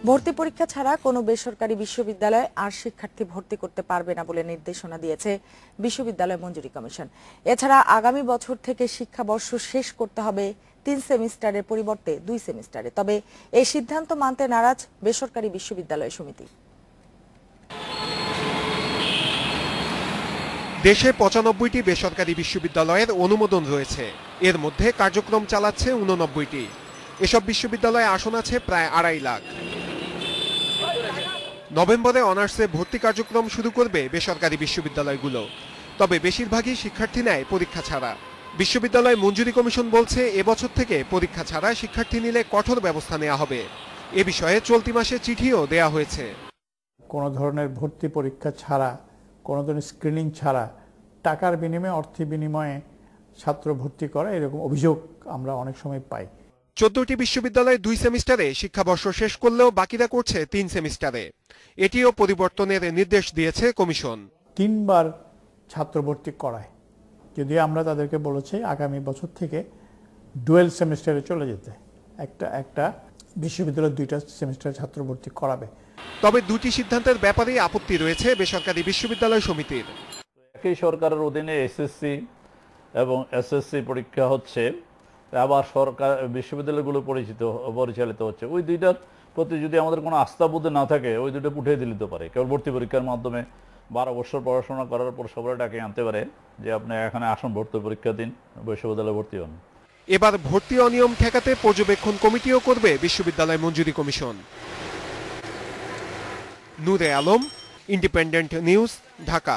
ভর্তি পরীক্ষা ছাড়া কোনো বেসরকারি বিশ্ববিদ্যালয়ে আর শিক্ষার্থী ভর্তি করতে পারবে না বলে নির্দেশনা দিয়েছে বিশ্ববিদ্যালয় মঞ্জুরি কমিশন। এছাড়া আগামী বছর থেকে শিক্ষাবর্ষ শেষ করতে হবে ৩ সেমিস্টারের পরিবর্তে ২ সেমিস্টারে। তবে এই সিদ্ধান্ত মানতে নারাজ বেসরকারি বিশ্ববিদ্যালয় সমিতি। দেশে ৯৫টি বেসরকারি বিশ্ববিদ্যালয়ের অনুমোদন রয়েছে। এর মধ্যে কার্যক্রম চালাচ্ছে ৮৯টি। এসব বিশ্ববিদ্যালয়ে আসন আছে প্রায় ২.৫ লাখ। নভেম্বরে অনার্সে ভর্তি কার্যক্রম শুরু করবে বেসরকারি বিশ্ববিদ্যালয়গুলো। তবে বেশিরভাগই শিক্ষার্থী নেয় পরীক্ষা ছাড়া। বিশ্ববিদ্যালয় মঞ্জুরি কমিশন বলছে, এবছর থেকে পরীক্ষা ছাড়া শিক্ষার্থী নিলে কঠোর ব্যবস্থা নেওয়া হবে। এ বিষয়ে চলতি মাসে চিঠিও দেয়া হয়েছে। কোনো ধরনের ভর্তি পরীক্ষা ছাড়া, কোনো ধরনের স্ক্রিনিং ছাড়া টাকার বিনিময়ে, অর্থের বিনিময়ে ছাত্র ভর্তি করা, এরকম অভিযোগ আমরা অনেক সময় পাই। ১৪টি বিশ্ববিদ্যালয় ২ সেমিস্টারে শিক্ষাবর্ষ শেষ করলেও বাকিরা করছে ৩ সেমিস্টারে। এটিও পরিবর্তনের নির্দেশ দিয়েছে কমিশন। ৩ বার ছাত্র ভর্তি করায়, যদি আমরা তাদেরকে বলেছি আগামী বছর থেকে ডুয়েল সেমিস্টারে চলে যেতে, একটা বিশ্ববিদ্যালয় ২টা সেমিস্টারে ছাত্র ভর্তি করাবে। তবে দুটি সিদ্ধান্তের ব্যাপারেই আপত্তি রয়েছে বেসরকারি বিশ্ববিদ্যালয় সমিতির। একই সরকারের অধীনে এসএসসি এবং এসএসসি পরীক্ষা হচ্ছে, আবার সরকার বিশ্ববিদ্যালয়গুলো পরিচালিত হচ্ছে। ওই দুইটার প্রতি যদি আমাদের কোনো আস্থাবোধ না থাকে, ওই দুটো উঠিয়ে দিতে পারে। কেবল ভর্তি পরীক্ষার মাধ্যমে ১২ বছর পড়াশোনা করার পর সবাই ডাকে আনতে পারে যে আপনি এখানে আসুন, ভর্তি পরীক্ষা দিন, বিশ্ববিদ্যালয়ে ভর্তি হন। এবার ভর্তি অনিয়ম ঠেকাতে পর্যবেক্ষণ কমিটিও করবে বিশ্ববিদ্যালয় মঞ্জুরি কমিশন। নূরে আলম, ইন্ডিপেন্ডেন্ট নিউজ, ঢাকা।